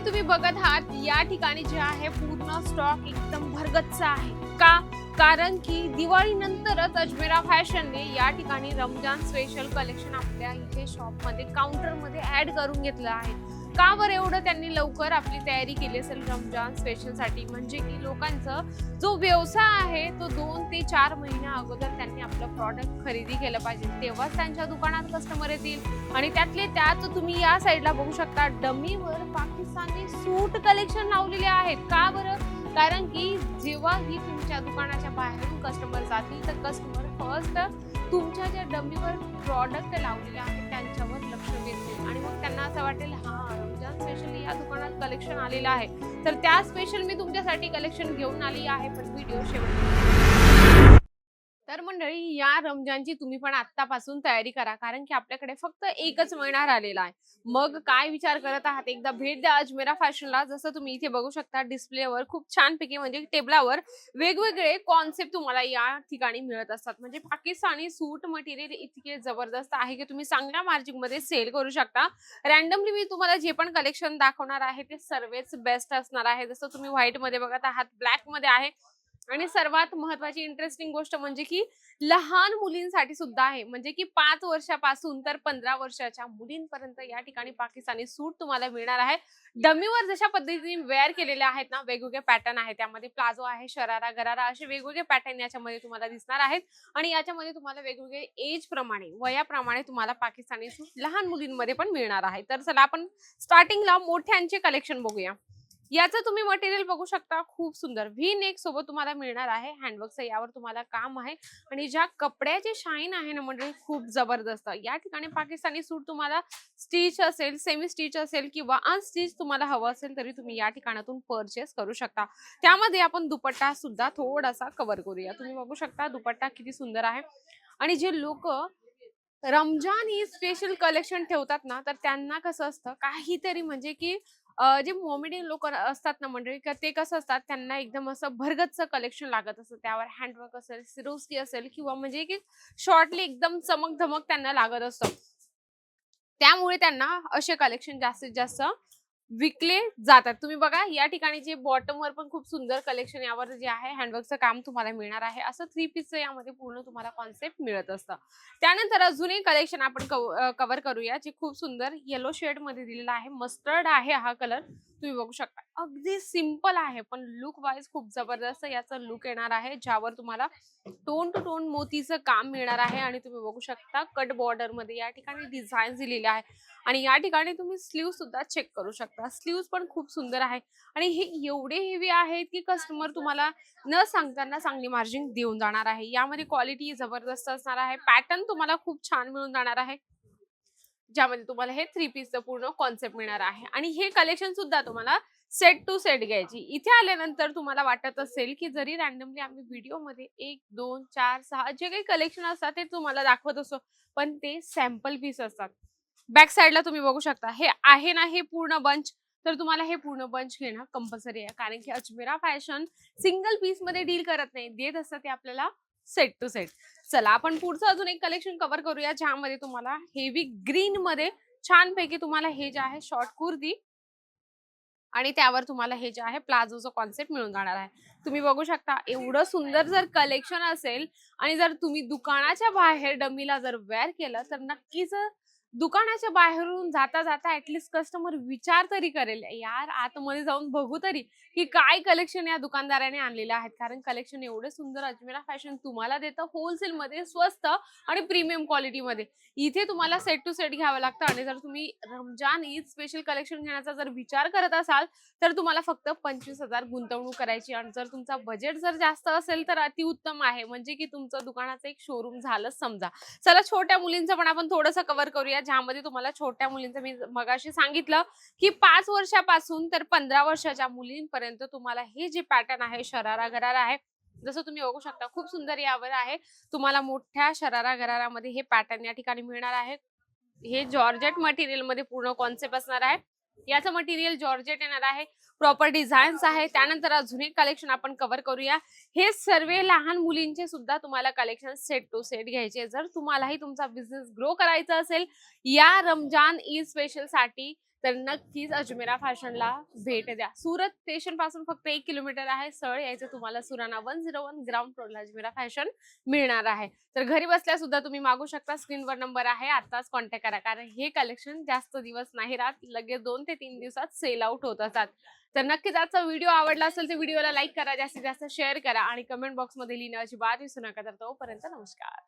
तुम्ही बघत आहात या ठिकाणी जे आहे पूर्ण स्टॉक एकदम भरगच्च आहे का? कारण की दिवाळी नंतरच अजमेरा फॅशनने या ठिकाणी रमजान स्पेशल कलेक्शन आपल्या इथे शॉप मध्ये काउंटर मध्ये ऍड करून घेतलं आहे। का बरं एवढं त्यांनी लवकर आपली तयारी केली असेल रमजान स्पेशल साठी? म्हणजे की लोकांचा जो व्यवसाय आहे तो 2 ते 4 महिन्या अगोदर त्यांनी आपलं प्रॉडक्ट खरेदी केलं पाहिजे, तेव्हाच त्यांच्या दुकानात कस्टमर येतील। आणि त्यातले त्यात तुम्ही या साईडला बघू शकता डमीवर पाकिस्तानी सूट कलेक्शन लावलेले आहेत। का बरं? कारण की जेव्हा ही तुमच्या दुकानाच्या बाहेरून कस्टमर जातील तर कस्टमर फर्स्ट तुमच्या ज्या डमीवर प्रॉडक्ट लावलेले आहेत त्यांच्यावर लक्ष देतील आणि मग त्यांना असं वाटेल हा रमजान स्पेशल या दुकानात कलेक्शन आलेलं आहे, तर त्या स्पेशल मी तुमच्यासाठी कलेक्शन घेऊन आली आहे। पण व्हिडिओ शेवट तर मंडळी या रमजानची तुम्ही पण आत्तापासून तयारी करा, कारण की आपल्याकडे फक्त एकच महिना राहिलेला आहे। मग काय विचार करत आहात, एकदा भेट द्या अजमेरा फॅशनला। जसं तुम्ही इथे बघू शकता डिस्प्लेवर खूप छान पैकी म्हणजे टेबलावर वेगवेगळे कॉन्सेप्ट तुम्हाला या ठिकाणी मिळत असतात। म्हणजे पाकिस्तानी सूट मटेरियल इतके जबरदस्त आहे की तुम्ही चांगल्या मार्जिन मध्ये सेल करू शकता। रॅन्डमली मी तुम्हाला जे पण कलेक्शन दाखवणार आहे ते सर्वच बेस्ट असणार आहे। जसं तुम्ही व्हाईट मध्ये बघत आहात, ब्लॅक मध्ये आहे आणि सर्वात महत्त्वाची इंटरेस्टिंग गोष्ट म्हणजे की लहान मुलींसाठी सुद्धा आहे। म्हणजे की 5 वर्षापासून तर 15 वर्षाच्या मुलींपर्यंत या ठिकाणी पाकिस्तानी सूट तुम्हाला मिळणार आहे। डमीवर जशा पद्धतीने वेअर केलेले आहेत ना, वेगवेगळे पॅटर्न आहेत, त्यामध्ये प्लाझो आहे, शरारा गरारा असे वेगवेगळे पॅटर्न याच्यामध्ये तुम्हाला दिसणार आहेत। आणि याच्यामध्ये तुम्हाला वेगवेगळे एज प्रमाणे वयाप्रमाणे तुम्हाला पाकिस्तानी सूट लहान मुलींमध्ये पण मिळणार आहे। तर चला आपण स्टार्टिंगला मोठ्यांचे कलेक्शन बघूया। याचं तुम्ही मटेरियल बघू शकता, खूप सुंदर व्ही नेक सोबत तुम्हाला मिळणार आहे। हँडवर्कचं यावर तुम्हाला काम आहे आणि ज्या कपड्याचे शाईन आहे ना म्हणजे खूप जबरदस्त। या ठिकाणी पाकिस्तानी सूट तुम्हाला स्टिच असेल, सेमी स्टिच असेल किंवा अनस्टिच तुम्हाला हवं असेल तरी तुम्ही या ठिकाणातून परचेस करू शकता। त्यामध्ये आपण दुपट्टा सुद्धा थोडासा कव्हर करूया। तुम्ही बघू शकता दुपट्टा किती सुंदर आहे। आणि जे लोक रमजान ही स्पेशल कलेक्शन ठेवतात ना, तर त्यांना कसं असतं काहीतरी म्हणजे की जे मोमेडियन लोक असतात ना मंडळी, ते कसं असतात त्यांना एकदम असं भरगच्च कलेक्शन लागत असतं। त्यावर हँडवर्क असेल, सिरोस्की असेल किंवा म्हणजे की शॉर्टली एकदम चमक धमक त्यांना लागत असतं। त्यामुळे त्यांना असे कलेक्शन जास्तीत जास्त विकले जातात। तुम्ही बघा या ठिकाणी जे बॉटमवर पण खूप सुंदर कलेक्शन यावर जे आहे हँडवर्कचं काम तुम्हाला मिळणार आहे। असं 3 पीसचं यामध्ये पूर्ण तुम्हाला कॉन्सेप्ट मिळत असतं। त्यानंतर अजून एक कलेक्शन आपण कव्हर करूया, जे खूप सुंदर येलो शेड मध्ये दिलेला आहे। मस्टर्ड आहे हा कलर, तुम्ही बघू शकता अगदी सिंपल आहे पण लुक वाईज खूप जबरदस्त याचा लुक येणार आहे, ज्यावर तुम्हाला टोन टू टोन मोतीचं काम मिळणार आहे। आणि तुम्ही बघू शकता कट बॉर्डर मध्ये या ठिकाणी डिझाईन दिलेले आहे। आणि या ठिकाणी तुम्ही स्लीव्ह सुद्धा चेक करू शकता, स्लीव्ह पण खूप सुंदर आहे। आणि हे एवढे हेवी आहेत की कस्टमर तुम्हाला न सांगताना चांगली मार्जिन देऊन जाणार आहे। यामध्ये क्वालिटी जबरदस्त असणार आहे, पॅटर्न तुम्हाला खूप छान मिळून जाणार आहे, ज्यामध्ये तुम्हाला हे 3 पीसचं पूर्ण कॉन्सेप्ट मिळणार आहे। आणि हे कलेक्शन सुद्धा तुम्हाला सेट टू सेट घ्यायची। इथे आल्यानंतर तुम्हाला वाटत असेल की जरी रॅन्डमली आम्ही व्हिडिओमध्ये 1 2 4 6 जे काही कलेक्शन असतात ते तुम्हाला दाखवत असतो, पण ते सॅम्पल पीस असतात। बॅक साइडला तुम्ही बघू शकता हे आहे ना, हे पूर्ण बंच, तर तुम्हाला हे पूर्ण बंच घेणं कंपल्सरी आहे। कारण की अजमेरा फॅशन सिंगल पीस मध्ये डील करत नाही, देत असतं ते आपल्याला सेट टू सेट। चला आपण पुढचं अजून एक कलेक्शन कव्हर करूया, ज्यामध्ये तुम्हाला हेवी ग्रीन मध्ये छान पैकी तुम्हाला हे जे आहे शॉर्ट कुर्ती आणि त्यावर तुम्हाला हे जे आहे प्लाझोचं कॉन्सेप्ट मिळून जाणार आहे। तुम्ही बघू शकता एवढं सुंदर जर कलेक्शन असेल आणि जर तुम्ही दुकानाच्या बाहेर डमीला जर वेअर केलं तर नक्कीच दुकानाच्या बाहेरून जाता जाता ऍटलीस्ट कस्टमर विचार तरी करेल, यार आतमध्ये जाऊन बघू तरी की काय कलेक्शन या दुकानदाराने आणलेलं आहे। कारण कलेक्शन एवढे सुंदर अजमेरा फॅशन तुम्हाला देतं होलसेल मध्ये, स्वस्त आणि प्रीमियम क्वालिटी मध्ये। इथे तुम्हाला सेट टू सेट घ्यावं लागतं। आणि जर तुम्ही रमजान ईद स्पेशल कलेक्शन घेण्याचा जर विचार करत असाल तर तुम्हाला फक्त 25,000 गुंतवणूक करायची। आणि जर तुमचा बजेट जर जास्त असेल तर अतिउत्तम आहे, म्हणजे की तुमचं दुकानाचं एक शोरूम झालं समजा। चला छोट्या मुलींचं पण आपण थोडंसं कव्हर करूया, ज्यामध्ये तुम्हाला छोट्या मुलींचं मी मगाशी सांगितलं की 5 वर्षापासून तर 15 वर्षाच्या मुलींपर्यंत तुम्हाला हे जे पॅटर्न आहे शरारा गरारा आहे, जसं तुम्ही बघू शकता खूप सुंदर यावर आहे। तुम्हाला मोठ्या शरारा गरारामध्ये हे पॅटर्न या ठिकाणी मिळणार आहे। हे जॉर्जेट मटेरियल मध्ये पूर्ण कॉन्सेप्ट असणार आहे। याचं मटेरियल जॉर्जेट येणार आहे, प्रॉपर डिझाईन्स आहे। त्यानंतर अजून एक कलेक्शन आपण कव्हर करूया। हे सर्व लहान मुलींचे सुद्धा तुम्हाला कलेक्शन सेट टू सेट घ्यायचे। जर तुम्हालाही तुमचा बिझनेस ग्रो करायचा असेल या रमजान ईद स्पेशल साठी तर नक्कीच अजमेरा फॅशनला भेट द्या. सुरत स्टेशन पासून फक्त 1 किलोमीटर आहे. सरळ यायचं तुम्हाला सुराणा 101 ग्राउंड फ्लोअरला अजमेरा फॅशन मिळणार आहे. तर घरी बसल्या सुद्धा तुम्ही मागू शकता. स्क्रीनवर नंबर आहे. आताच कॉन्टॅक्ट करा, कारण हे कलेक्शन जास्त दिवस नाही राहत. लगेच 2 ते 3 दिवसात सेल आउट होत असतात. तर नक्कीच आजचा व्हिडिओ आवडला असेल तर व्हिडिओला लाईक करा, जास्तीत जास्त शेअर करा आणि कमेंट बॉक्समध्ये लिहिणं अजिबात विसरू नका. तर तोपर्यंत नमस्कार.